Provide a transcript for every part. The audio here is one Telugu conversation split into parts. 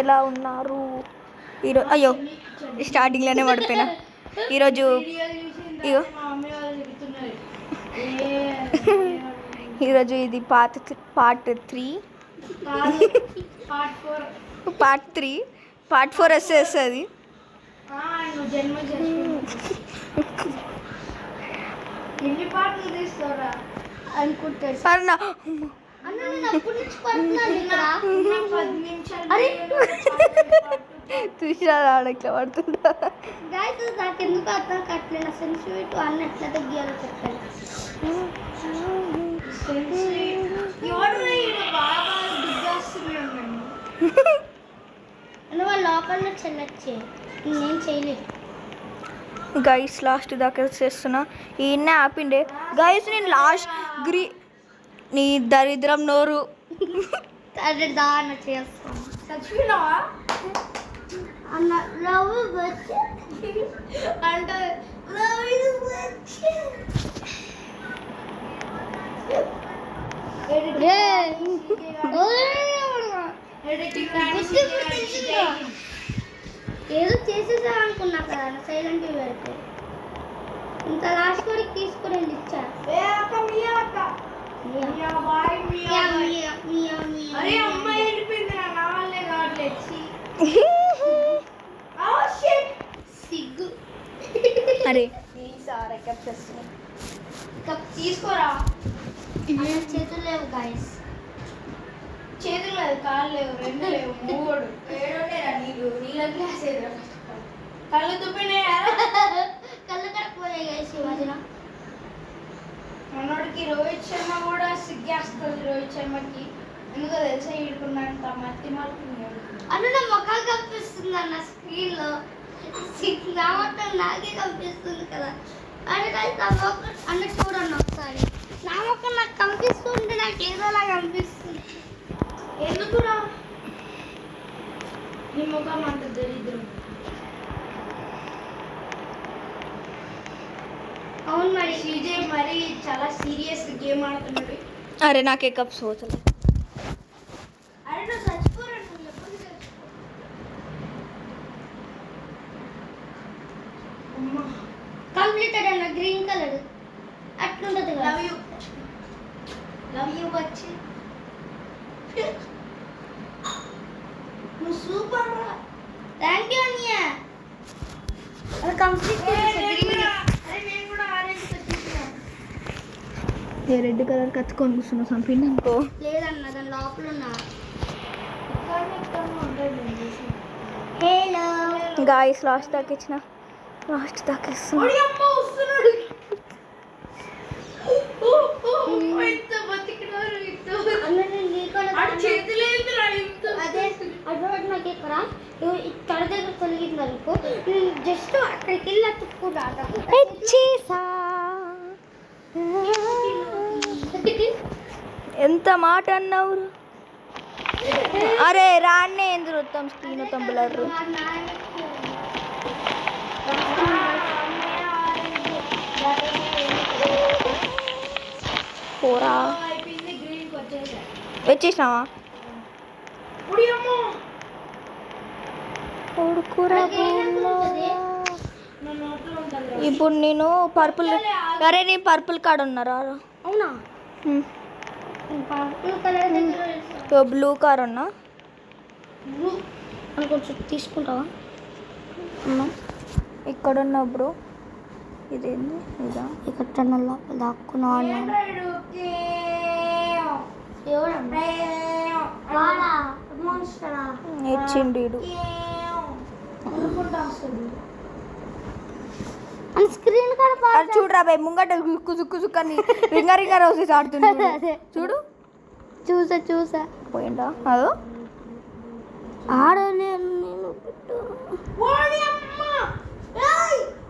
ఎలా ఉన్నారు ఈరోజు? అయ్యో స్టార్టింగ్లోనే పడిపోయినా. ఈరోజు ఇగో ఈరోజు ఇది పార్ట్ 3 పార్ట్ 4 వస్తుంది. అనుకుంటాను చూసినా ఇట్లా పడుతుందా? నాకెందుకు అర్థం కట్టలేదు. సెన్సిటివ్ అన్న ఎట్లా తగ్గియాలో చెప్పండి. నువ్వు లోపల చెల్లొచ్చే, నేను చేయలేదు. గైస్ లాస్ట్ దాకా చేస్తున్నా. ఈయన్నే ఆపిండే గైస్. నేను లాస్ట్ నీ దరిద్రం నోరు దాన్ని చేస్తాను. చచ్చిపోయినావా అన్న లవ్ అంటే ఏదో చేసేసా అనుకున్నా కదా, సైలెంట్ పెడితే ఇంత లాస్ట్ వరకు తీసుకుని వెళ్ళి ఇచ్చా. సిగ్గు. అరే తీసుకోరా. చేతులు లేవు గాయస్, చేతులు లేవు, కాళ్ళు లేవు, రెండు లేవు, మూడు నీళ్ళ గ్లాస్ కళ్ళు తుప్పినాయా? కళ్ళు కడిపోయాయి గాయస్. ఈ మధ్యన మనోడికి రోహిత్ శర్మ కూడా సిగ్గేస్తుంది. రోహిత్ శర్మకి ఎందుకో తెలుసా, ఈడుకున్నంత మట్టి మారుతున్నాడు అన్న. నా ముఖం కనిపిస్తుంది అన్న స్క్రీన్ లో, నా మొత్తం నాకే కనిపిస్తుంది కదా అంటే నా మొక్క అన్న. చూడండి ఒకసారి, నా మొక్క నాకు కనిపిస్తుంటే నాకు ఏదోలా కనిపిస్తుంది. ఎందుకురా నీ ముఖం అంత దరిద్రం? అవును మరి సీజే మరి చాలా సీరియస్ గేమ్ ఆడుతున్నాడు. అరే నాకే కప్స్ పోతలే. అరే నువ్వు చచ్చిపోరా, నువ్వు ఎప్పుడు కంప్లీటెడ్ అన్న. గ్రీన్ కలర్ అట్లుంటది. లవ్ యూ వచ్చి నువ్వు సూపర్. థ్యాంక్ యూ అన్నయ్య. అది కంప్లీట్ రెడ్ కలర్ కచ్చుకొని కూర్చున్నా సంపిండి అనుకో. లేదన్న దాని లోపల ఉన్నా. హలో గాయస్ లాస్ట్ దాకా ఇచ్చిన, లాస్ట్ దాకా ఇస్తున్నా. తడ దగ్గర తొలగింది అనుకో, జస్ట్ అక్కడికి వెళ్ళి అతుక్కుంటా. ఎంత మాట అన్నావు? అరే రాన్నే ఎందుకు వస్తాం స్క్రీన్ వస్తాం బ్లర్. పోరా వచ్చేసినావా? ఇప్పుడు నేను పర్పుల్. అరే నీ పర్పుల్ కార్డ్ ఉన్నారా? అవునా? బ్లూ కార్ ఉన్నా. కొంచెం తీసుకుంటావా? ఇక్కడ ఉన్నా బ్రో. ఇదేంది ఇదా? ఇక్కడ దాక్కున్నా ఇచ్చిండు. స్క్రీన్ చూడరా బాయ్ ముంగట కుసుక్కని రింగా రోజు ఆడుతుంది చూడు. చూసా పోయిందా? అదో ఆడలేను నేను.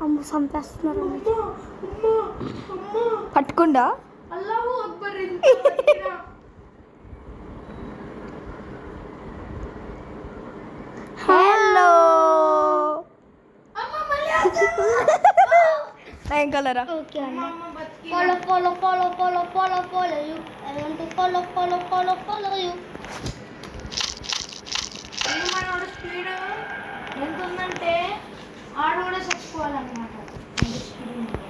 అమ్మ చంపేస్తున్నారు. పట్టుకుండా హలో ఏం కలరా? ఓకే అన్న. follow you. I want to follow you. ఆడు కూడా చచ్చిపోవాలన్నమాట.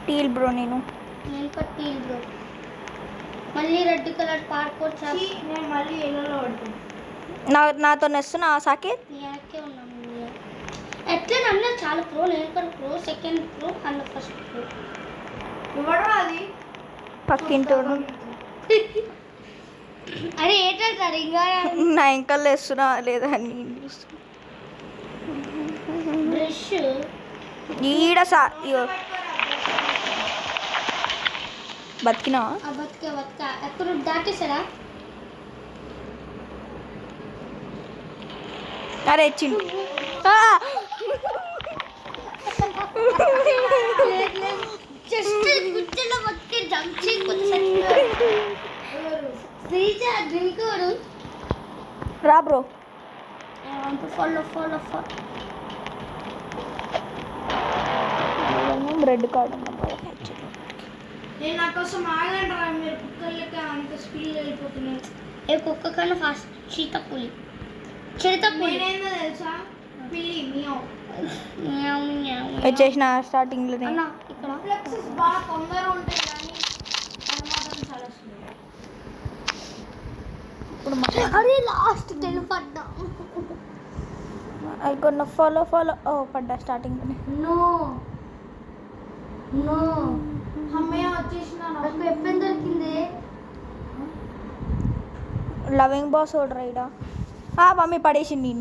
టీల్ బ్రో నేను టీల్ బ్రో. మళ్ళీ రెడ్ కలర్ పార్కోర్ నేను మళ్ళీ ఎల్లోలో పడుతున్నా. నాతో నెస్తున్నా సాకేత్. నీకే ఉన్నాను. ఎట్లా నన్ను చాలా ప్రో, నేను కూడా pro, second pro and first pro. ఎవడో అది పక్కింటోడు. అరే ఏంటంటారు ఇంకా నా ఇంకా వేస్తున్నా లేదా అని బ్రష్ ఈడ బతికినా బతిక ఎక్కడ దాటేసారా? అరే ఇచ్చిండు. జస్ట్ కుర్చీలో బతికి జంప్ చేయకపోతే డ్రింకోడు రా బ్రో. ఫాలో రెడ్ కార్డ్ నేను నా కోసం ఆగండి రా, మీరు కుక్కర్లకి అంత స్పీడ్ వెళ్ళిపోతున్నారు. ఏ కుక్క కన్నా ఫాస్ట్ చిరుతపులి నేనేందో తెలుసా, పిల్లి వచ్చేసిన స్టార్టింగ్ లోనే. ఇక్కడ ఫ్లెక్సెస్ బాగా తొందరగా ఉంటాయి కానీ అది మాత్రం చాలా స్లో. అరే లాస్ట్ పడ్డా. ఐ కొన్న ఫాలో పడ్డా స్టార్టింగ్ లోనే. నో అమ్మయ్య వచ్చేసిన. నాకు ఎప్పుడు దొరికింది లవింగ్ బాస్ ఓడరా ఇడా. మమ్మీ పడేసింది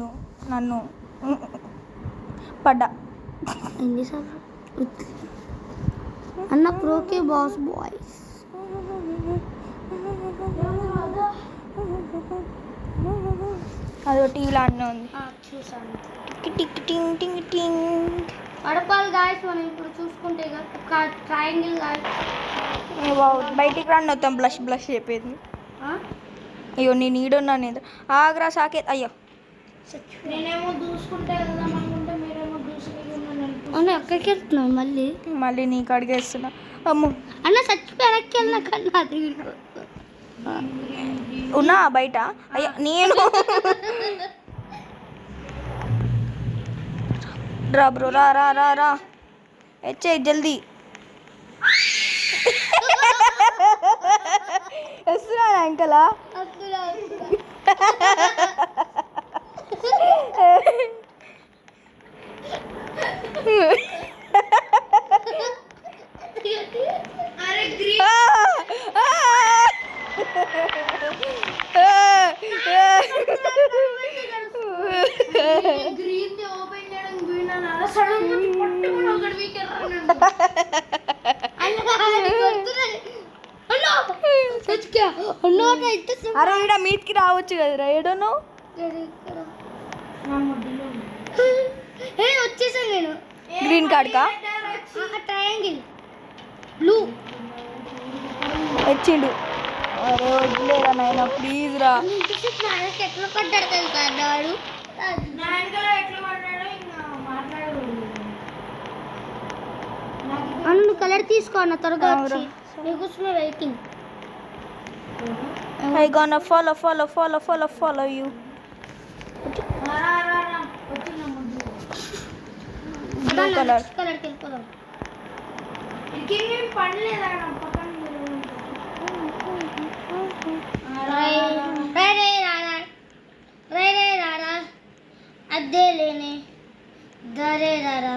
నన్ను పడ్డా. అన్న ప్రోకే బాస్ బాయ్స్. అదో టీవీలో అన్నీ ఉంది. చూసాను. టిక్ టింగ్ టింగ్ టింగ్. అడపాలి గాయస్, మనం ఇప్పుడు చూసుకుంటే ఒక ట్రయాంగిల్ గాయస్. బయటికి రాండి మొత్తం బ్లష్ చెప్పేది. అయ్యో నేను ఈడున్నాను. ఆగ్రా సాకేత్. అయ్యో నేనేమో దూసుకుంటే వెళ్దాం అనుకుంటే మీరేమో దూసుకుంటున్నాను. అక్కడికి వెళ్తున్నాను మళ్ళీ నీకు అడిగేస్తున్నా. అమ్ము అన్న చచ్చిపోయి వెనక్కి వెళ్ళిన కన్నా ఉన్నా బయట. అయ్యో నేను రా బ్రో రా వచ్చే జల్దీ. వస్తున్నా అంకలా. గ్రీన్ ఓపెన్ చేయడం వీణాను అలా సడన్ గా పట్టుకుని ఒకటి వీకెర్ అరే ఈడ మీట్కి రావచ్చు కదరా. ఏడోనో వచ్చేసాను నేను. గ్రీన్ కార్డ్ కా ట్రయాంగిల్ బ్లూ వచ్చిండు. అరే వద్దులేరా నాయన ప్లీజ్ రా. ఎట్లా పడ్డాడు తెలుసా అన్నాడు. ఎట్లా పడ్డాడో ఇంకా మాట్లాడు. అన్న కలర్ తీసుకో అన్న త్వరగా వచ్చి నీకోసమే waiting. I gonna follow you. Blue color. Colour వెళ్ళిపోదాం. ఇంకేం పడలేదా పక్కన రే రారా అద్దే లేనే దరే రారా.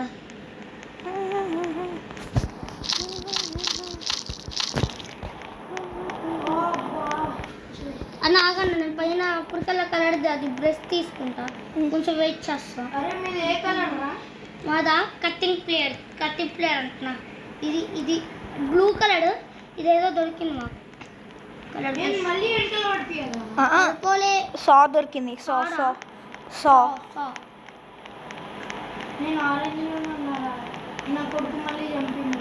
అన్న ఆగండి, నేను పైన పురకల కలర్ది అది బ్రష్ తీసుకుంటా, కొంచెం వెయిట్ చేస్తా. అరే మీది ఏ కలర్ రా? మాదా కత్తింగ్ ప్లేయర్ అంటున్నా. ఇది బ్లూ కలర్. ఇదేదో దొరికింది మాకు కలర్. మళ్ళీ పోలే సా దొరికింది. సా నేను ఆరెంజ్ నా కొడుకు మళ్ళీ చంపింది.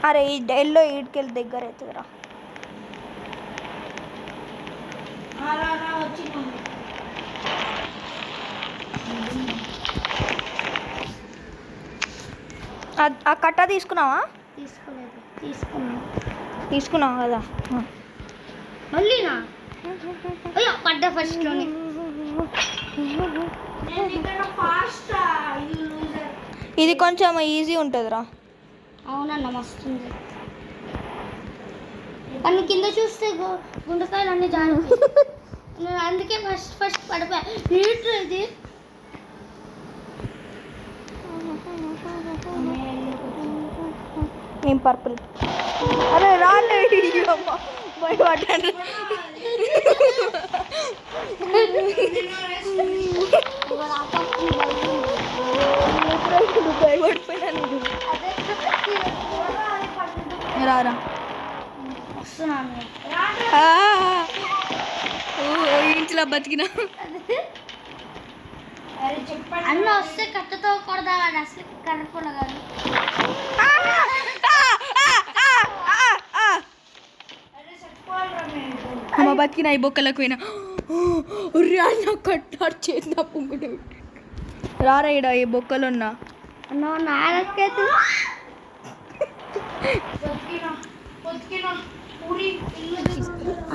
అరే ఈ ఎల్లో ఈడ్కెళ్ళి దగ్గర అవుతుందిరా. వచ్చింది. ఆ కట్ట తీసుకున్నావా? తీసుకున్నావు కదా. మళ్ళీనా? అయ్యో పడ్డా ఫస్ట్లోనే. ఇది కొంచెం ఈజీ ఉంటుందిరా. అవునన్న మస్తుంది. కానీ కింద చూస్తే గుండెకాయలు అన్నీ జారు. నేను అందుకే ఫస్ట్ పడిపోయా. నీట్రా ఇది. నేను పర్పుల్. అరే రాలే భయపడ్డాను. భయపడిపోయినాను. రారా ఇంట్లో బతికినా. అన్న వస్తే కట్టతో కొడదా అసలు కనపడ కాదు. అమ్మ బతికినా ఈ బొక్కలకు పోయినా. కట్టారు చేసిన పొంగుడు. రారా ఇడ ఈ బొక్కలు ఉన్నా. నాకైతే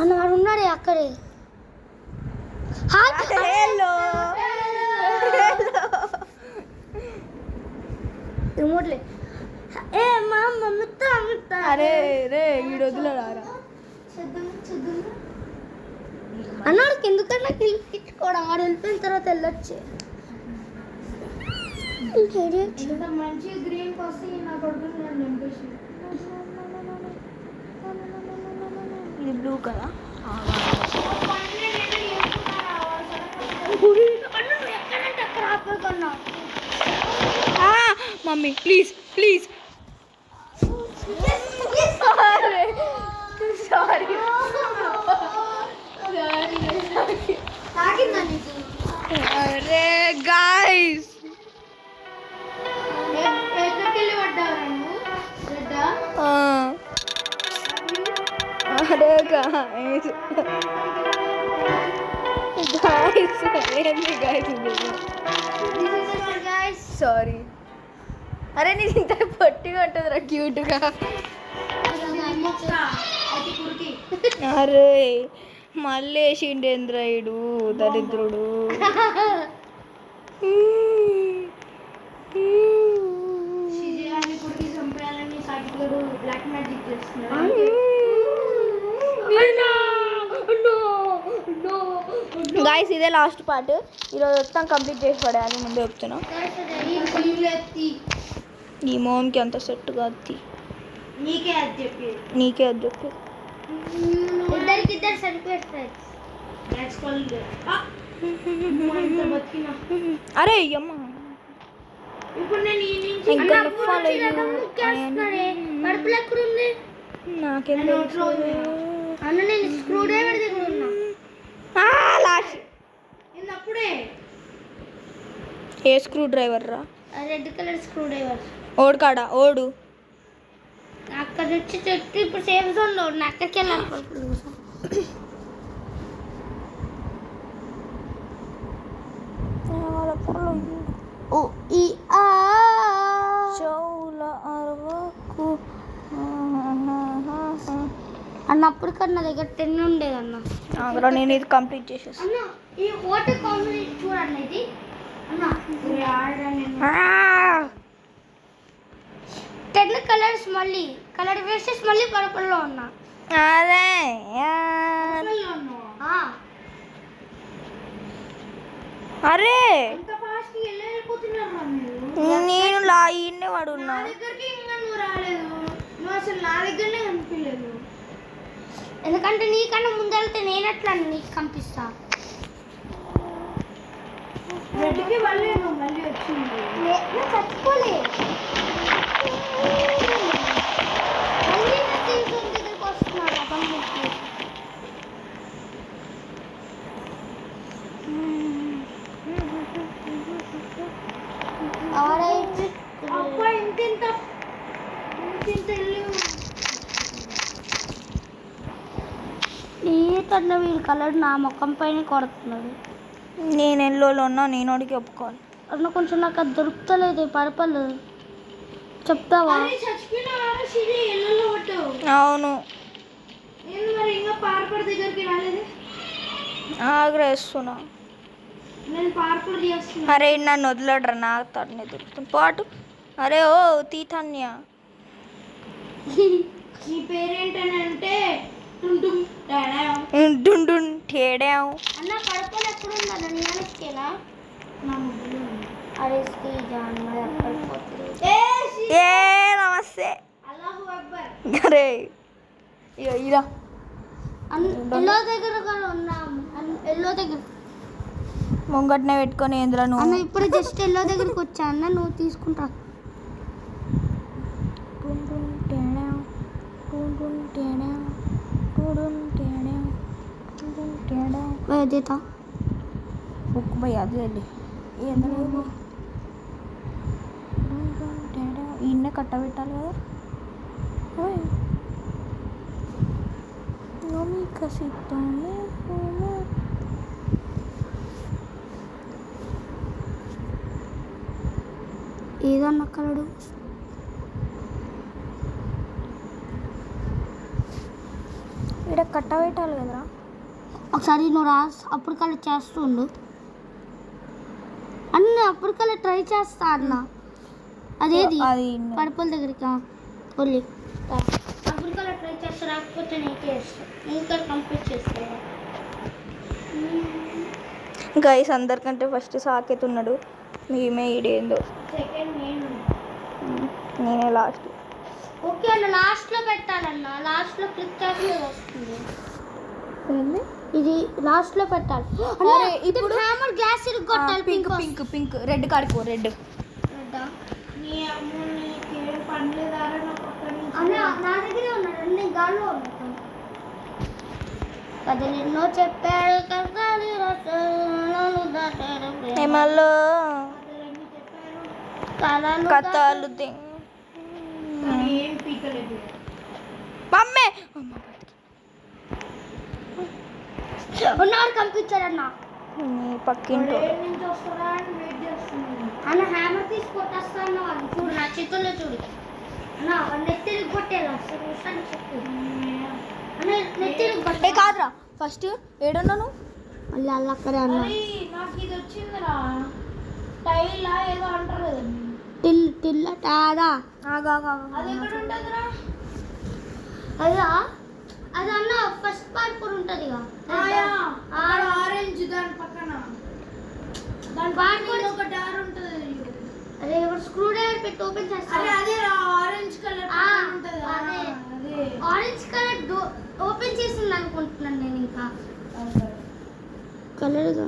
అన్న వాడు ఉన్నాడే అక్కడే. హలో రిమోట్లే. ఏ మా మమ్మీతో అరే రే వీడు వదిలేరా. అన్నాడికి ఎందుకన్నా కిల్లుకోవడం. వాడు వెళ్ళిపోయిన తర్వాత వెళ్ళొచ్చు. మంచి గ్రీన్ వస్తే నా కొడుకు ఇది బ్లూ కదా. Mummy please please. సారీ అరే గాయ్స్ అరే గాయ్స్ ఏంటి గాయ్స్ సారీ. అరే నీకు ఇంత పొట్టిగా ఉంటుంది రా క్యూట్గా. అరే మళ్ళీ వేసిండేంద్రాయుడు దరిద్రుడు. గాయస్ ఇదే లాస్ట్ పార్ట్. ఈరోజు మొత్తం కంప్లీట్ చేసి పడేయాలి. ముందే చెప్తున్నా. నీ మోమ్కి అంత సెట్ కాదు. నీకే అది చెప్పి ఇద్దరు సరిపోతాయి. అరే అమ్మ ఇప్పుడు నేను నాకేం అన్న నేను స్క్రూ డ్రైవర్ దగ్గర ఉన్నా. అప్పుడే ఏ స్క్రూ డ్రైవర్ రా? Red colour screw driver. ఓడు కాడా ఓడు. అక్కడ నుంచి చెట్టు ఇప్పుడు సేఫ్ జోన్ లో ఉన్నా. అక్కడికి వెళ్ళాలి. ఓ ఈ ఆ చౌల అరవకు అన్నప్పుడు కన్నా దగ్గర 10 ఉండేదన్న. నేను ఇది కంప్లీట్ చేసేసి అన్న ఈ వాటర్ కాంబినేషన్ చూడండి. ఇది అన్న 10 కలర్స్ మళ్ళీ కలర్ వేసేసి మళ్ళీ పర్పుల్ లో ఉన్నా. అరే అరే నేను ఈయన్నే వాడున్నా. ఎందుకంటే నీకన్నా ముందు వెళ్తే నేను ఎట్లా నీకు కనిపిస్తా. చచ్చిపోలే దగ్గరికి వస్తున్నాడు. కన్నా వీడు కలర్ నా ముఖం పైన కొడుతున్నాడు. నేను ఎల్లోలో ఉన్నా. నేను అడిగి ఒప్పుకోవాలి. అన్న కొంచెం నాకు అది దొరుకుతలేదు. పర్పల్ చెప్తావా? అవును దగ్గరికి రాలేదు. ఆగ్రహిస్తున్నా. నేను పార్కులు చేస్తున్నా. అరే నన్ను వదిలేడరా, నా తడనే దొరుకుతుంది పాటు. అరే ఓ తీతాన్య, నీ పేరేంటనంటే టుంటుం డాడా. డుండున్ టేడాం. అన్న కడపలు ఎప్పుడు ఉందా? నన్నుకేనా నా ముగ్గులు అరే శ్రీజ అన్న ఎక్కడికి పోతుంది? ఏ నమస్తే. అల్లాహు అక్బర్. అరే ఇగో ఇలా ఎల్లో దగ్గర కూడా ఉన్నాం. ఎల్లో దగ్గర ముంగట్నే పెట్టుకొని ఏంద్రా అన్న నువ్వు. ఇప్పుడు జస్ట్ ఎల్లో దగ్గరికి వచ్చా అన్న, నువ్వు తీసుకుంటా. దేతా బుక్ పోయి అది వెళ్ళి ఏంద్రా ఈయన్నే కట్టబెట్టాలి కదా. ఓయ్ నోమి కసితానే ఏదన్నా కలడు. ఇక్కడ కట్టబెట్టాలి కదరా. ఒకసారి నువ్వు అప్పుడు కల్లా చేస్తుండు అన్న, అప్పుడు కల్లా ట్రై చేస్తా అన్న. అదేది అది పర్పుల్ దగ్గరికి వెళ్ళి అప్పుడు కల్లా ట్రై చేస్తా, రాకపోతే నీకే ఇస్తా, ఇంకా కంప్లీట్ చేస్తా. గైస్ అందరికంటే ఫస్ట్ సాకేత్ ఉన్నాడు, మేమే ఈడేందో సెకండ్ నేను. నేనే లాస్ట్. ఓకే అన్న, లాస్ట్లో పెట్టాలన్న, లాస్ట్లో క్లిక్ చేస్తే వస్తుంది. ఏంది ఇది లాస్ట్లో పెట్టాలి. అరే, ఇప్పుడు హ్యామర్ గ్లాస్ కొట్టాలి. పింక్ పింక్ పింక్ రెడ్ కాడిపో రెడ్. అన్న నా దగ్గరే ఉన్నాడు, అన్ని గాల్లో ఉన్నాడు. కథలు ఎన్నో చెప్పాడు ఏమల్లో కథలు కథలు ఏం పీకలేదు. మమ్మే ఉన్నారు కంపించాడన్న. నీ పక్కింటో అన్న హ్యామర్ తీసి కొట్టేస్తాను అని చూడు, నా చేతుల్లో చూడు అన్న. నెత్తికి కొట్టేలా అన్న, నెత్తికి కొట్టే కాదురా ఫస్ట్ ఏడున్నాను మళ్ళీ అల్ల అక్కడే అన్న. నాకు ఇది వచ్చిందిరా, టైలా ఏదో అంటారు కదా, టిల్ల టాదా అది ఎక్కడ ఉంటుందిరా? అదా అది అన్న ఫస్ట్ పార్పూర్ ఉంటుంది ఆరెంజ్ దాని పక్కన, దాని పార్పూర్ పక్కన ఒక డార్ ఉంటుంది. అదే ఇప్పుడు స్క్రూ డ్రైవర్ పెట్టి ఓపెన్ చేస్తా. అదే ఆరెంజ్ కలర్ ఉంటుంది. అదే ఆరెంజ్ కలర్ ఓపెన్ చేసింది అనుకుంటున్నాను నేను. ఇంకా కలర్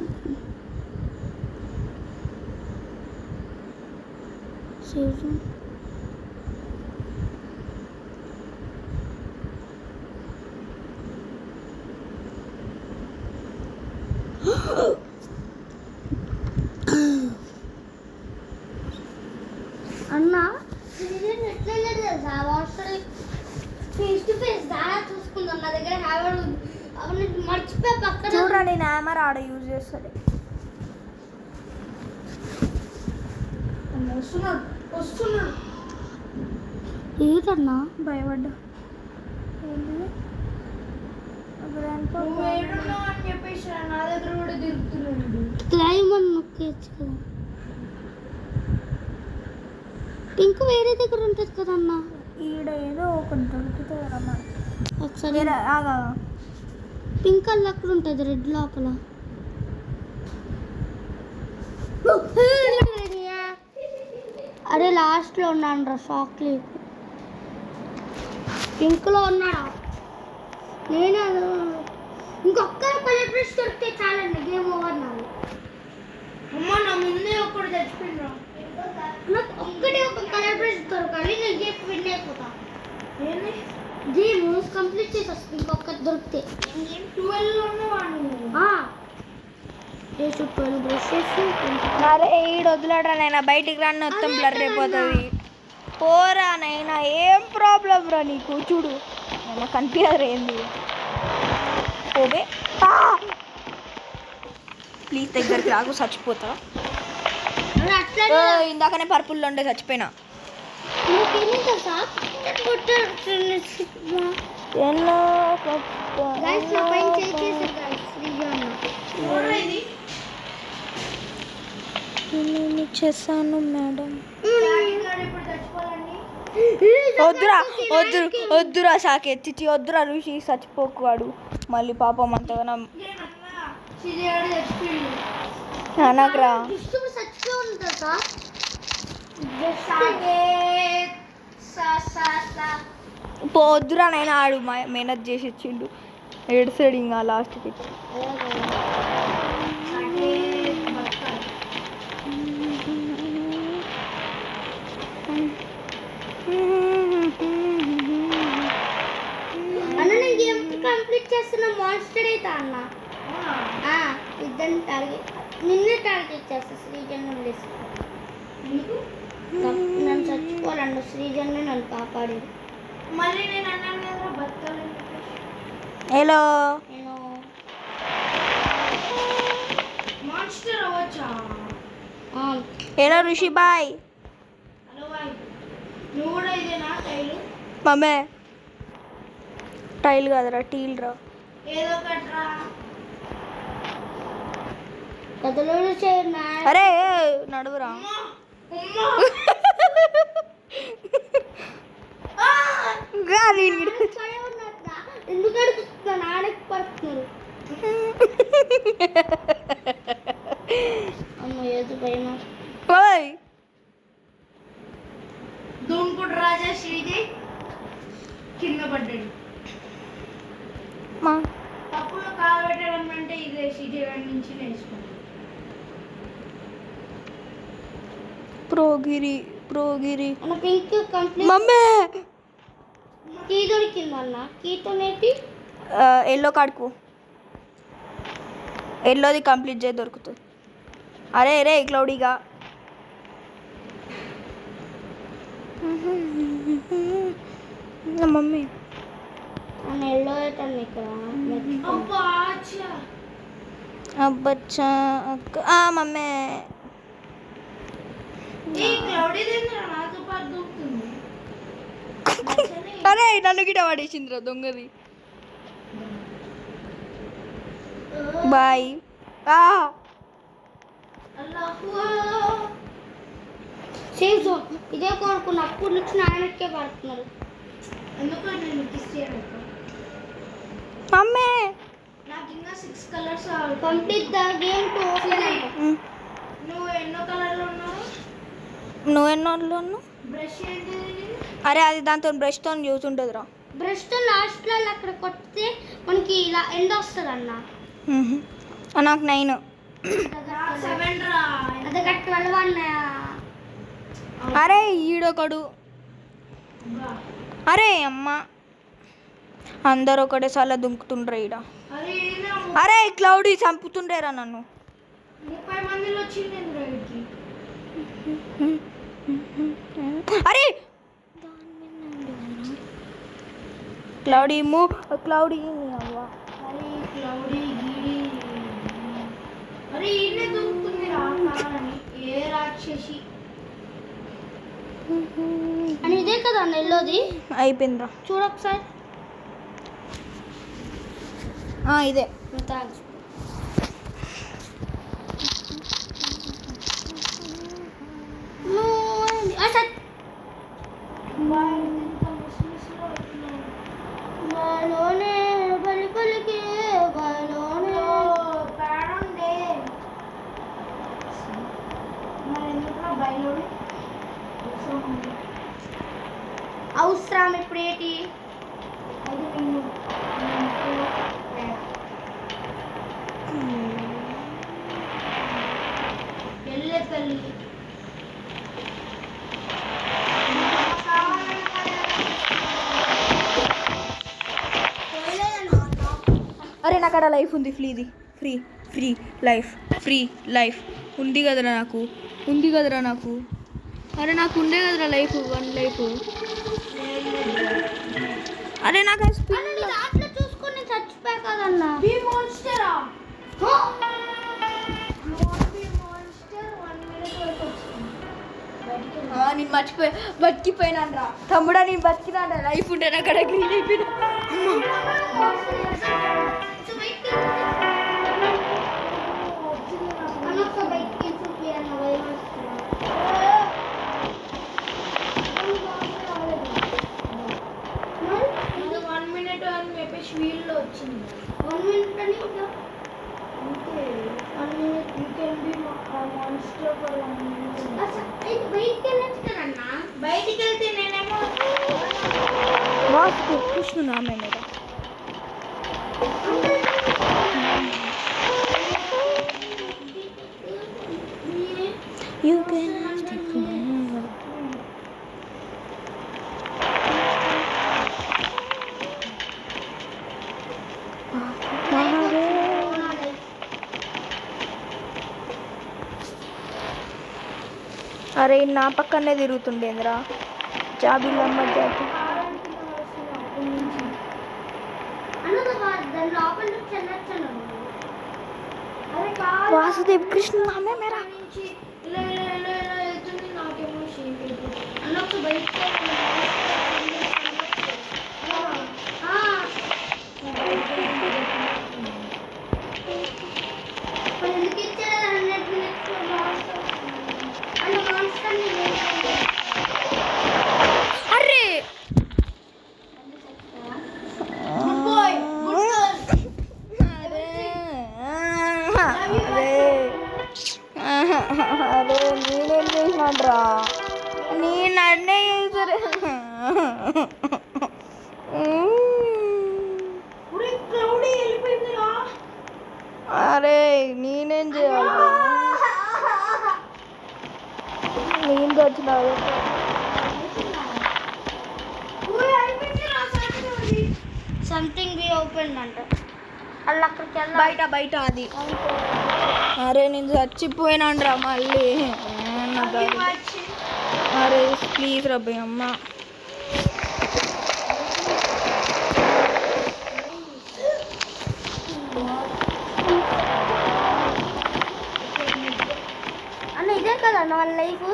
అన్న ఎట్లా తెలుసా, వాట్సాప్ ఫేస్ టు ఫేస్ దారా చూసుకుందాం. నా దగ్గర హ్యావర్ అవన్నీ మర్చిపోయి పక్కన చూడరా, నేను హ్యామర్ ఆడ యూజ్ చేస్తాడు. వస్తున్నాడు. ఏదన్నా భయపడ్డా. నువ్వు ఏడున్నావు అని చెప్పేసి నా దగ్గర కూడా తిరుగుతున్నాడు. క్లైమ్ అని నొక్కేయచ్చు కదా. పింక్ వేరే దగ్గర ఉంటుంది కదన్నా. ఈడ ఏదో ఒకటి దొరుకుతుంది రమ్మా. ఒకసారి ఆగా పింక్ కలర్ అక్కడ ఉంటుంది, రెడ్ లోపల. అరే లాస్ట్లో ఉన్నాను రా, చాక్లెట్ పింక్లో ఉన్నాడా? నేనే ఇంకొక్కరు కలర్ బ్రష్ దొరికితే చాలండి, గేమ్ ఓవర్ నాది. అమ్మ నా ముందే ఒక్కడు చచ్చిపోయినరా. నాకు ఒక్కటే ఒక కలర్ బ్రష్ దొరకాలి, నేను గేమ్ విన్ అయిపోతా. ఏంది గేమ్ కంప్లీట్ చేసి వస్తుంది ఇంకొకటి దొరికితే. 12 ఉన్నావు. Days 12 brushes. అరే ఈడ వదిలేడరా నైనా, బయటికి రాని మొత్తం బ్లర్ అయిపోతుంది. పోరా నైనా, ఏం ప్రాబ్లం రా నీకు? చూడు నైనా కనిపించదు ఏంది. ఓబే ప్లీజ్ దగ్గరికి రాకు, చచ్చిపోతా. ఇందాకనే పర్పుల్లో ఉండే చచ్చిపోయినా. చేశాను మేడం. ఇప్పుడు చచ్చిపోవాలండి. వద్దురా సాకేత్ చిచి వద్దురా ఋషి చచ్చిపోకు వాడు మళ్ళీ పాపం అంతగానో అనకరా. వద్దురా నైనా ఆడు మేనేజ్ చేసి ఇచ్చిండు ఏడుసాడు ఇంకా లాస్ట్కి. అన్న నేను గేమ్ కంప్లీట్ చేస్తున్న మాన్స్టర్ అయితే అన్న ఇద్దరిని టార్గెట్ నిన్నే టార్గెట్ చేస్తా శ్రీజన్ ఉండేసి నన్ను చచ్చిపోవాలండి శ్రీజన్నే నన్ను కాపాడేది. మళ్ళీ నేను అన్నాను కదా బతకాలని. హలో నేను మాన్స్టర్ అవ్వచ్చా? హలో ఋషి బాయ్. హలో బాయ్, నువ్వు కూడా ఇదేనా టైలు? మమ్మే టైల్ కాదురా టీల్ రా. ఏదో ఒకట్రా. కథలో చేయనా అరే నడువురా. ఎందుకు అడుగుతున్నా నాన్నకి పడుతున్నారు అమ్మ ఏదో భయం. దుంకుడు రాజా శ్రీజయ్ కింద పడ్డాడు. తప్పులో కాలు పెట్టడం అంటే ఇదే శ్రీజయ్ గారి నుంచి నేర్చుకున్నాను. ప్రోగిరి అన్న పింక్ కంప్లీట్ మమ్మే కీ దొరికింది అన్న కీతో నేటి ఎల్లో కార్డుకు ఎల్లోది కంప్లీట్ చేసి దొరుకుతుంది. అరే రే క్లౌడీగా మమ్మీ అన్న ఎల్లో అవుతాను ఇక్కడ అబ్బచ్చా అక్క మమ్మీ అరే నన్ను గిట పడేసిందిరా దొంగది. బాయ్. సేఫ్ జోన్ ఇదే కోరుకున్న అప్పుడు నుంచి నాయనకే పడుతున్నారు. ఎందుకు నేను కిస్ చేయను? మమ్మీ నాకు ఇంకా 6 colours complete the game to open. నువ్వు ఎన్నో కలర్లో ఉన్నావు? నువ్వెన్నో బ్రష్ ఏంటి? అరే అది దాంతో బ్రష్తో యూజ్ ఉంటుందిరా. బ్రష్తో లాస్ట్లో అక్కడ కొడితే మనకి ఇలా ఎండ్ వస్తుంది అన్న. నాకు 9. 7 రా. అదే కట్ 12 అన్న. అరే ఈడొకడు. అరే అమ్మ అందరు ఒకటేసారి దుంకుతుండ్రా ఈడ. అరే క్లౌడీ చంపుతుండ్రేరా నన్ను. 30 మందిలో వచ్చింది. అరే క్లౌడీ క్లౌడీ అవ్వ. అరే క్లౌడీ గీడి. అరే ఈయనే దుంకుతుంది రా కాలని. ఏ రాక్షసి అని ఇదే కదా అన్న ఎల్లోది అయిపోయిందిరా. చూడొకసారి ఇదే థ్యాంక్స్. బాలోనే బలి బలికి బాలోనే ప్రాణండే మరి ఎందుకు బయలుడి అవసరం ఇప్పుడు ఏంటి అది నేను వెళ్ళే తల్లి. అరే నాకు అక్కడ లైఫ్ ఉంది ఫ్రీ లైఫ్ ఉంది కదరా నాకు అరే నాకు ఉండే కదరా లైఫ్ 1 లైఫ్. అరే నాకు దాంట్లో చూసుకొని చచ్చిపోయా కదన్నా. బి మాన్స్టరా? నేను బతికిపోయినాను రా తమ్ముడా. నేను బతికినా లైఫ్ ఉంటే అక్కడ గ్రీన్ అయిపోయినా. బయటికి You can be a monster for 1 minute. బయటికి వెళ్ళొచ్చు కదన్నా. బయటికి వెళ్తే నేనేమో వాసు కృష్ణు నామే మేరా యూ కెన్ అరే నా పక్కనే తిరుగుతుండేంద్రా జాబిల్లమ్మ జాతి దాని లోపల నుంచి వెళ్ళొచ్చు. అరే కాదు వాసుదేవ్ కృష్ణ నామే మేరా నుంచి ఇలా ఇలా ఇలా ఇలా వెళ్తుంది నాకేమో షేక్ అయిపోతుంది. అన్నొక బయటికి ఎందుకు ఇచ్చారు 100 minutes అన్న మాన్స్టర్ అరే గుడ్ బాయ్ గుడ్ అరే నేనేం చేసినాడ్రా నేను అన్నే చేసారు ఇప్పుడు క్లౌడీ వెళ్ళిపోయిందిరా. అరే నేనేం చేయాలి నేను వచ్చినాడు సంథింగ్ బి ఓపెన్ అంట. అలా అక్కడికి వెళ్ళాలి. బయట బయట అది అరే నేను చచ్చిపోయినాడ్రా మళ్ళీ నా దారి. అరే ప్లీజ్ రబ్బీ అమ్మ అన్న ఇదే కదా అన్న వాళ్ళ లైఫ్.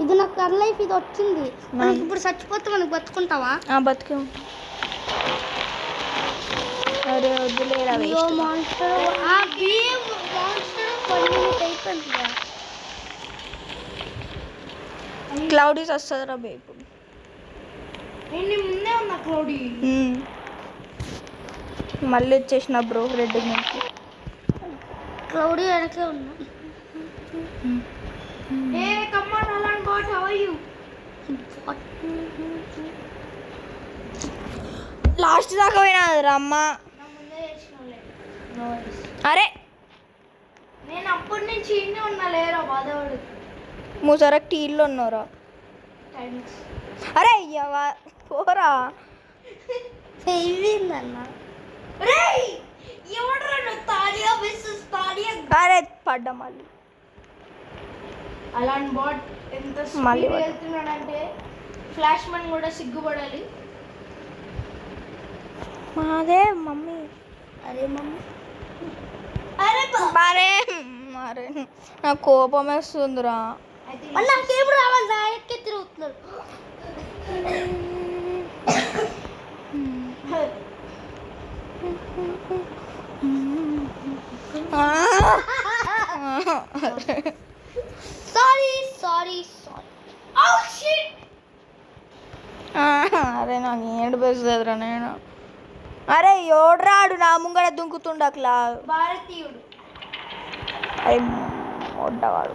ఇది నాకు కర్ లైఫ్ ఇది వచ్చింది. మనకి ఇప్పుడు చచ్చిపోతే మనకి బతుకుంటావా? బతికే ఉంటా. అరే వద్దులేరా అయ్యో మాన్స్టర్ ఆ బిఎం మాన్స్టర్ కొన్ని అయిపోయింది. క్లౌడీస్ వస్తుంది రబ్బీ ఇప్పుడు. నేను ముందే ఉన్నా క్లౌడీ. మళ్ళీ వచ్చేసిన బ్రో రెడ్ నుంచి క్లౌడీ వెనకే ఉన్నా. ఏ కమ్ ఆన్ అలాన్ బాట్ హౌ ఆర్ యు? లాస్ట్ దాకా పోయినా రమ్మ. నా ముందే చేసినోలే. అరే నేను అప్పటి నుంచి ఇన్నే ఉన్నా లేరా బాధపడు. మూసరకు టీల్లో ఉన్నారా? థ్యాంక్స్. అరే అయ్యవా పోరా. అయిపోయిందన్న. రేయ్ ఎవడ్రా నువ్వు తాడియా వెసస్ తాడియా? అరే పడ్డా మళ్ళీ. అలాన్ బాట్ ఎంత మళ్ళీ స్పీడ్ పడ్డా. వెళ్తున్నాడంటే ఫ్లాష్ మ్యాన్ కూడా సిగ్గుపడాలి. అదే మమ్మీ. అరే మమ్మీ అరే అరే అరే నాకు కోపం వేస్తుందిరా. మళ్ళీ నాకేం రావాలి రా ఎక్కి తిరుగుతున్నారు. Sorry sorry sorry. Oh shit. అరే నాకు ఏంటి బెస్తుందిరా నేను. అరే ఎవడ్రాడు నా ముంగడ దుంకుతుండ అట్లా. భారతీయుడు. అరే వడ్డవాడు.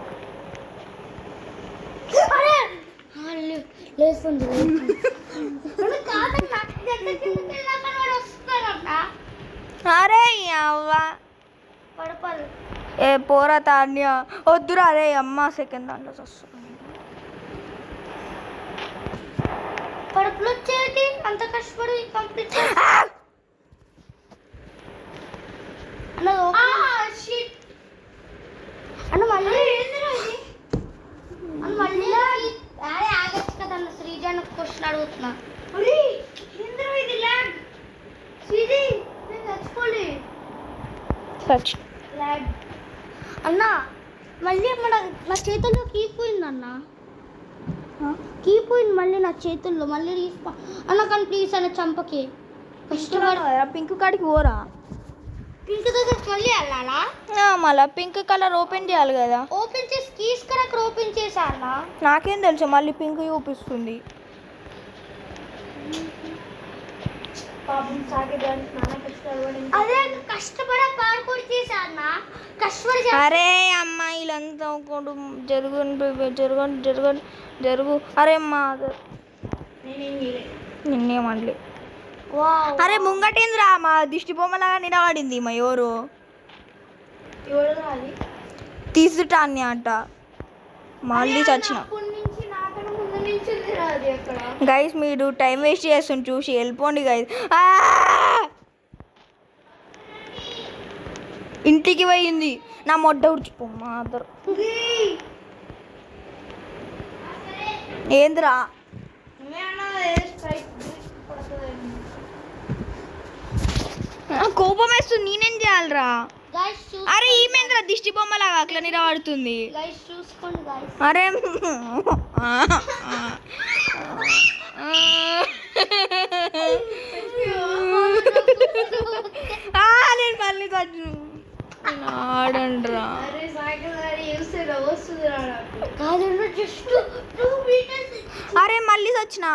అరే లేస్తుంది అరే అవ్వ పడపడు ఏ పోరా తాన్య వద్దురా. అరే అమ్మ సెకండ్ దాంట్లో వస్తుంది. పడుపులు వచ్చేటి అంత కష్టపడి కంప్లీట్ అన్న మళ్ళీ మళ్ళీ అరే ఆగచ్చు కదన్న శ్రీజాన్ క్వశ్చన్ అడుగుతున్నా. ఇది ల్యాగ్. శ్రీజీ నేను చచ్చిపోలే సచ్ ల్యాగ్. అన్న మళ్ళీ నా చేతుల్లో కీ పోయింది అన్న. కీ పోయింది మళ్ళీ నా చేతుల్లో మళ్ళీ అన్న కానీ ప్లీజ్ అన్న చంపకి కష్టపడి పింక్ కాడికి పోరా. పింక్ దగ్గరికి మళ్ళీ వెళ్ళాలా? మళ్ళీ పింక్ కలర్ ఓపెన్ చేయాలి కదా. ఓపెన్ చేసి కీస్ కరెక్ట్ ఓపెన్ చేసా అన్న. నాకేం తెలుసు మళ్ళీ పింక్ చూపిస్తుంది. పాపం సాగేదానికి నాన్న కష్టాలు పడింది. అదే కష్టపడి పాడుకోడి చేశాను కష్టపడి అరే అమ్మాయిలంతా జరుగు అరే మా నిన్నేమనలే. అరే ముంగటేంద్రా మా దిష్టి బొమ్మలాగా నిలబడింది మా ఎవరు తీసుటాన్ని అంట మళ్ళీ చచ్చిన. గైస్ మీరు టైం వేస్ట్ చేస్తుంది చూసి వెళ్ళిపోండి గైస్. ఇంటికి పోయింది నా మొడ్డ ఉడిచిపో మాదర్. ఏంద్రా కోపం వేస్తుంది నేనేం చేయాలరా. అరే ఈమెంద్రా దిష్టి బొమ్మలాగా అట్లా నిలబడుతుంది. అరే నేను మళ్ళీ ఆడండ్రా. అరే మళ్ళీ వచ్చిన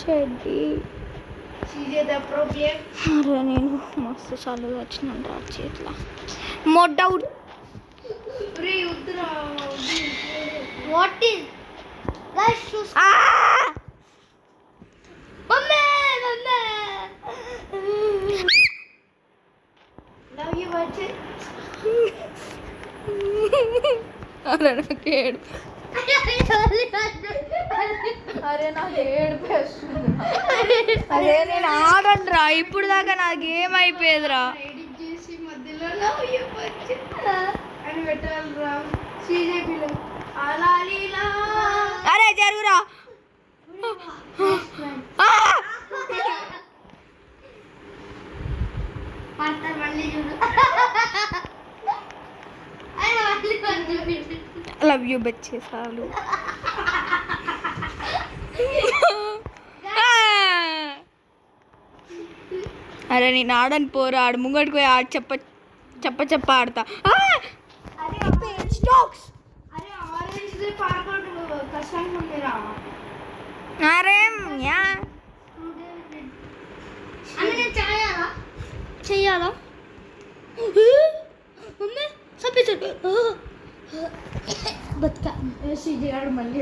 చెడ్డి. అరే నేను మస్తు చల్లగా వచ్చినాను రా చేతిలో మొడ్డ. What is guys shoes? Mama. Love you watch it. అరే నాకు ఏడుపు. అరే నాకు ఏడుపు వస్తుంది. అరే నేను ఆడండ్రా ఇప్పుడు దాకా నాకేమైపోయేదిరా. ఎడిట్ చేసి మధ్యలో love you watch it అని పెట్టాలిరా CJPలో. అరే జరుగురా. లవ్ యూ బచ్చే సాలు. అరే నేను ఆడని పోరా ఆడు ముంగడికి పోయి ఆడు చెప్ప ఆడతా. అరే చెయ్యాలా బతుక మళ్ళీ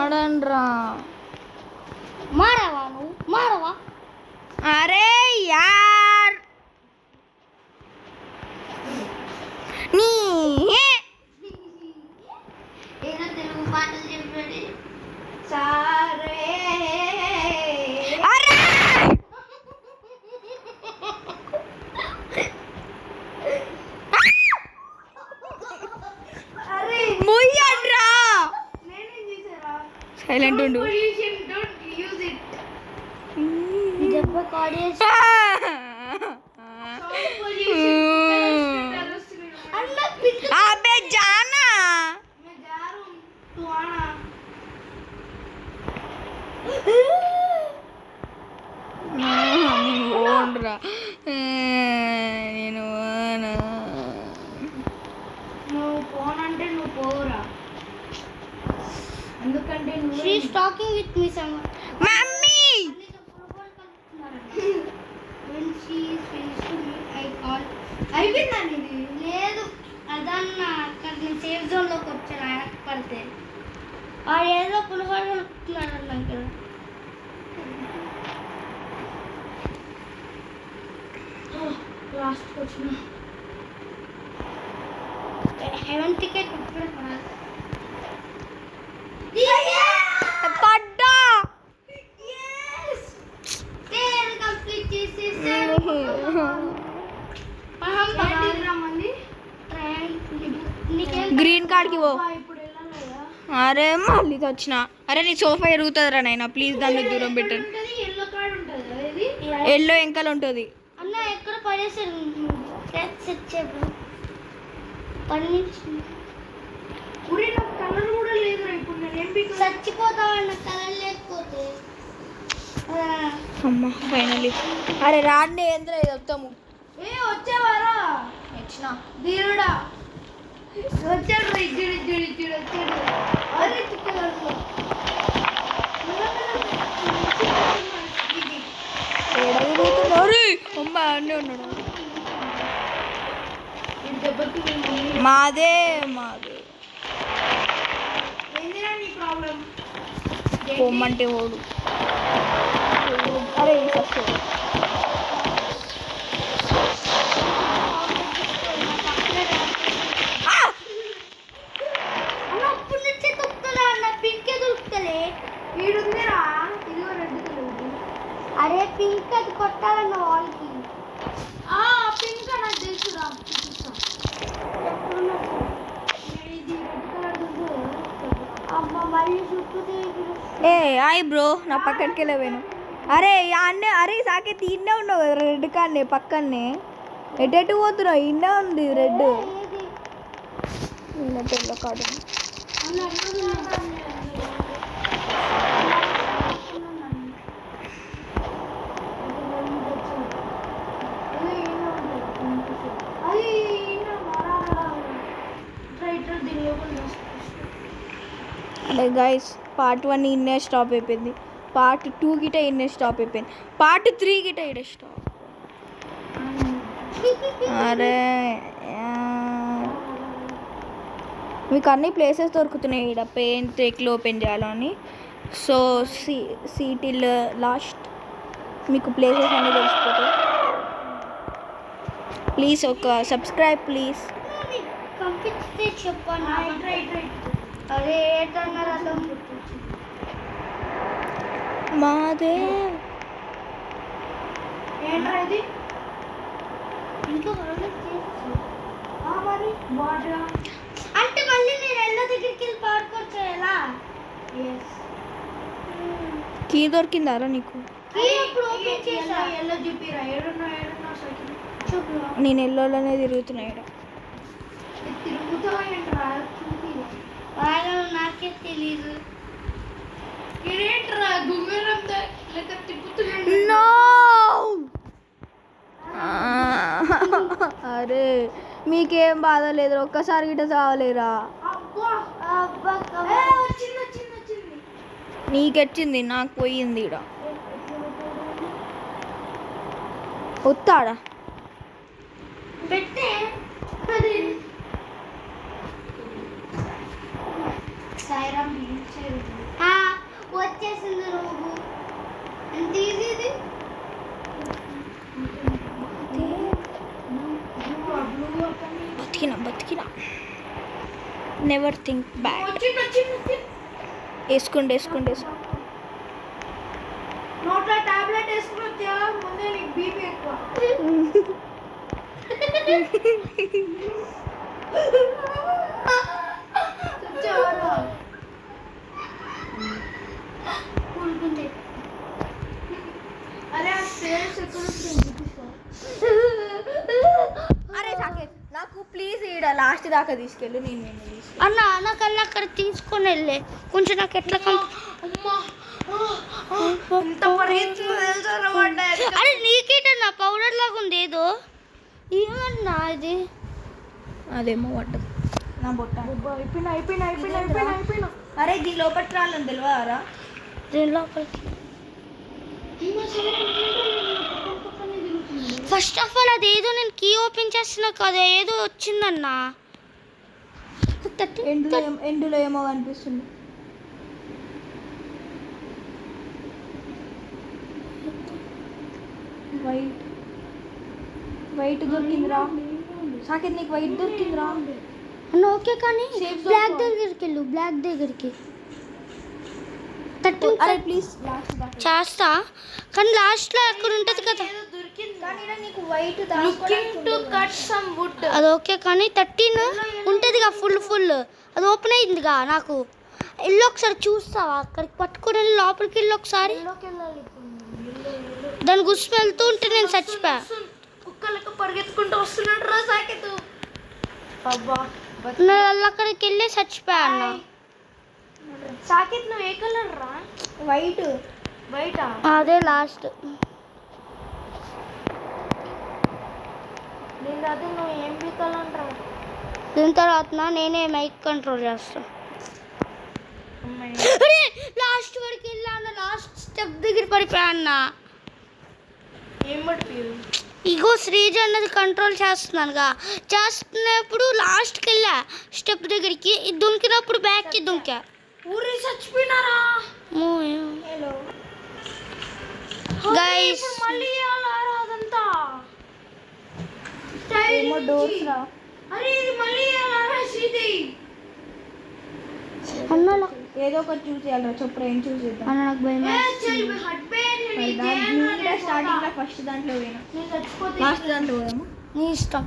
ఆడండ్రా. మారవా నువ్వు మారవా. అరే యార్ నీ ఏదో తెలుగు పాటలు చెప్పండి సరే. అరే ముయ్యండ్రా. సైలెంట్ ఉండు. అబే జానా ఓన్రా నేను నువ్వు పోనంటే నువ్వు పోవురా. ఎందుకంటే she is talking with me some mummy. when she is finished I call అయిపోయిందండి ఇది లేదు అదన్న అక్కడ నేను సేఫ్ జోన్లోకి వచ్చాను ఆయనకు పడితే ఆ ఏదో పులిహోర కలుపుతున్నాడు అన్నాం కదా. లాస్ట్కి వచ్చిన హెవెన్ టికెట్ ఇప్పుడే కొనాలి. పడ్డా కంప్లీట్ చేసేసి గ్రీన్ కార్డ్కి పో. అరే మళ్ళీ వచ్చిన. అరే నీ సోఫా ఎరుగుతుందిరా నాయన ప్లీజ్ దాన్ని దూరం పెట్టండి. ఎల్లో కార్డ్ ఉంటుంది కదా ఇది ఎల్లో ఎంకల్ ఉంటుంది. అన్న ఎక్కడ పడేసారు కలర్ కూడా లేదు ఇప్పుడు నేను చచ్చిపోతామన్న కలర్ లేకపోతే అమ్మా ఫైనల్లీ. అరే రాండి ఏంద్రా ఇది వస్తాము. వచ్చేవారా వచ్చిన దీనుడా వచ్చాడు ఇచ్చుడు వచ్చాడు. అరే మాదే ఏందిరా నీ ప్రాబ్లం? పొమ్మంటే ఓడు. అరే ఫస్ట్ అన్న అప్పుడు నుంచే దొరుకుతుందా అన్న? పింకే దొరుకుతలే. వీడుందిరా, ఇదిగో రెడ్ కలర్. అరే పింక్ అది కొట్టాలన్న వాళ్ళకి. పింక్ నాకు తెలుసురా, చూపిస్తా. ఇది రెడ్ కలర్ అమ్మ మళ్ళీ చుట్టూ తిరిగి ఏ హాయ్ బ్రో, నా పక్కడికి వెళ్ళవేను. అరే అన్నే, అరే సాకేత్ ఇన్నే ఉన్నావు కదా రెడ్ కాన్నే పక్కనే. ఎటు పోతున్నావు? ఇన్నే ఉంది రెడ్. ఏది? నిన్న తెల్ల కాదు. అన్న ఎక్కడున్నా? అది రైటర్ దీని లోపల అంటే గైస్ పార్ట్ 1 ఇన్నే స్టాప్ అయిపోయింది. పార్ట్ 2 గిట ఇన్నే స్టాప్ అయిపోయింది. పార్ట్ 3 గిట ఇడ స్టాప్. అరే మీకు అన్ని ప్లేసెస్ దొరుకుతున్నాయి ఇక్కడ పెయింట్ ఎక్లు ఓపెన్ చేయాలని. సో టిల్ లాస్ట్ మీకు ప్లేసెస్ అన్నీ తెలిసిపోతాయి. ప్లీజ్ ఒక సబ్స్క్రైబ్ ప్లీజ్. పంపిస్తే చెప్పండి. రైట్ అరే ఏంటన్నారు అర్థం? మాదే ఏంట్రా ఇది? ఇంకా ఆర్డర్ చేసి మరి వాటర్. అంటే మళ్ళీ నేను ఎల్లో దగ్గరికి వెళ్ళి పాడుకోవచ్చు ఎలా? కీ దొరికిందారా నీకు? ఇప్పుడు ఓపెన్ చేసా. ఎల్లో చూపిరా, ఏడున్నా సైకిల్ చూపు. నేను ఎల్లోలోనే తిరుగుతున్నా ఇక్కడ. తిరుగుతావా ఏంట్రా? చూపి. నాకే తెలీదు. ఇదేంట్రా గుంగరం లెక్క తిప్పుతున్నాడు. నో అరే మీకేం బాధ లేదు, ఒక్కసారి గిట్ట చావలేరా? అబ్బా, అబ్బా వచ్చింది. నీకెచ్చింది, నాకు పోయింది ఇక్కడ. వస్తాడా? పెట్టే. సాయిరామ్ వచ్చేసింది నువ్వు. ఎంత ఈజీ ఇది. బతికినా నెవర్ థింక్ బ్యాడ్. వచ్చింది. వేసుకోండి. నోట్లో టాబ్లెట్ వేసుకుని వచ్చా, ముందే నీకు బీపీ ఎక్కువ. అరే ఆ స్టేజ్ ఎక్కడ అరే సాకేత్ నాకు ప్లీజ్ ఈడ లాస్ట్ దాకా తీసుకెళ్ళు. నేను అన్న నాకల్లా అక్కడ తీసుకొని వెళ్ళే కొంచెం నాకు ఎట్లా అరే నీకేటన్నా పౌడర్ లాగా ఉంది ఏదో. ఏమన్నా ఇది? అదేమో పట్టదు నా బొట్ట. అయిపోయినా. అరే దీని లోపలికి రాలని తెలియదారా? దీని లోపలికి ఫస్ట్ ఆఫ్ ఆల్ అదేదో నేను కీ ఓపెన్ చేస్తున్నా కదా, ఏదో వచ్చిందన్నా. ఎండులో ఏమో కనిపిస్తుంది. వైట్ దొరికిందిరా సాకేత్, నీకు వైట్ దొరికిందిరా. అన్న ఓకే కానీ Safe zone బ్లాక్ పో. దగ్గరికి వెళ్ళు. బ్లాక్ దగ్గరికి అరే ప్లీజ్ లాస్ట్ దాకా. చేస్తా కానీ లాస్ట్లో అక్కడ ఉంటుంది కదా. కానీ ఈడ నీకు wait looking to cut some wood. అది ఓకే కానీ 13 ఉంటుందిగా ఫుల్ అది ఓపెన్ అయిందిగా. నాకు ఎల్లో ఒకసారి చూస్తావా? అక్కడికి పట్టుకుని వెళ్ళి లోపలికి వెళ్ళి ఒకసారి. దాని గుస్సు వెళ్తూ ఉంటే నేను చచ్చిపోయా. కుక్కలకు పరిగెత్తుకుంటూ వస్తున్నాడు రా సాకేత్. అబ్బా నేను అక్కడికి వెళ్ళి చచ్చిపోయా అన్న. సాకేత్ నువ్వు ఏ కలర్ రా? వైట్. బయట అదే లాస్ట్. నేను అదే నువ్వు ఏం బీకాలని రా? దీని తర్వాత నేనే మైక్ కంట్రోల్ చేస్తా. లాస్ట్ వరకు వెళ్ళా అన్న. లాస్ట్ స్టెప్ దగ్గర పడిపోయా అన్న. ఏం పడిపోయావు? ఇగో శ్రీజ అన్నది కంట్రోల్ చేస్తున్నానుగా, చేస్తున్నప్పుడు లాస్ట్కి వెళ్ళా స్టెప్ దగ్గరికి, ఇది దుంకినప్పుడు బ్యాక్కి దుంకా. ఊరి చచ్చిపోయినారా హలో గైస్ మళ్ళీ వేయాలారా అదంతా ఏమో డోర్స్ రా. అరే ఇది మళ్ళీ వేయాలారా శ్రీది? అన్న ఏదో ఒకటి చూసి చేయాలరా, చెప్పురా ఏం చూసి చేద్దాం. అన్న నాకు భయం స్టార్టింగ్ లో ఫస్ట్ దాంట్లో పోయినా, లాస్ట్ దాంట్లో పోయాము. నీ ఇష్టం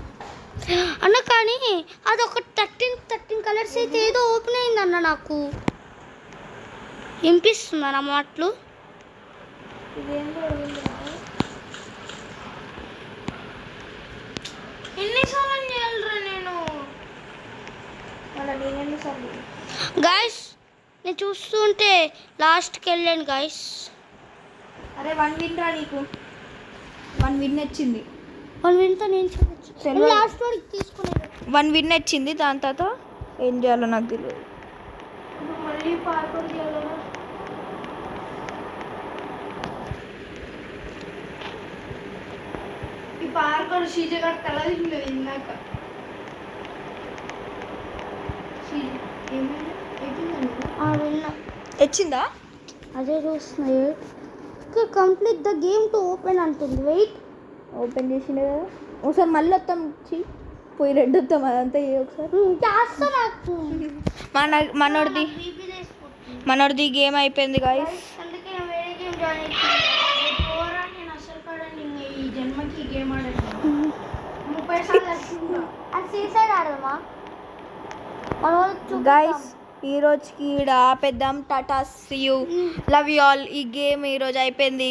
అన్న. కానీ అది ఒక 13 కలర్స్ అయితే ఏదో ఓపెన్ అయింది అన్న, నాకు వినిపిస్తుందా నా మాటలు? ఎన్నిసార్లు చేయాలరా నేను? మళ్ళీ నేనెన్నిసార్లు గైస్ నేను చూస్తుంటే లాస్ట్కి వెళ్ళాను గైస్. అరే 1 విన్ రా, నీకు 1 విన్ వచ్చింది. 1 విన్తో నేను చూడొచ్చు. తెలియదు. లాస్ట్ వరకు తీసుకునేది 1 విన్ వచ్చింది, దాని తర్వాత ఏం చేయాలో నాకు తెలియదు. ఇప్పుడు మళ్ళీ పార్కోర్ చేయాలరా? ఈ పార్కోర్ శ్రీజ గారు తల తింటుంది ఇందాక. ఏమైంది? విన్నా. వచ్చిందా? అదే చూస్తున్నాయి. Complete the game to open అంటుంది. వెయిట్, ఓపెన్ చేసిండే కదా, ఒకసారి మళ్ళీ వస్తాం పోయి రెడ్ వస్తాం, అదంతా ఒకసారి చేస్తా నాకు. మనోడిది గేమ్ అయిపోయింది గాయస్. అందుకే నేను వేరే గేమ్ జాయిన్ అయిపోయాను. పోరా, నేను అసలు కూడా ఈ జన్మకి గేమ్ ఆడాను 30 సార్లు వచ్చిందా? అది సీసైడ్ ఆడదామా మన వాళ్ళు? గైస్ ఈ రోజుకి ఈడ ఆపేద్దాం. Tata see you, love you all. ఈ గేమ్ ఈరోజు అయిపోయింది.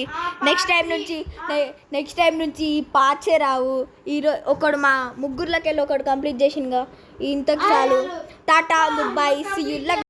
నెక్స్ట్ టైం నుంచి పాచే రావు. ఈరోజు ఒకడు మా ముగ్గురులోకి వెళ్ళి ఒకడు కంప్లీట్ చేసిందిగా, ఇంతకు చాలు. Tata, goodbye, see you, love.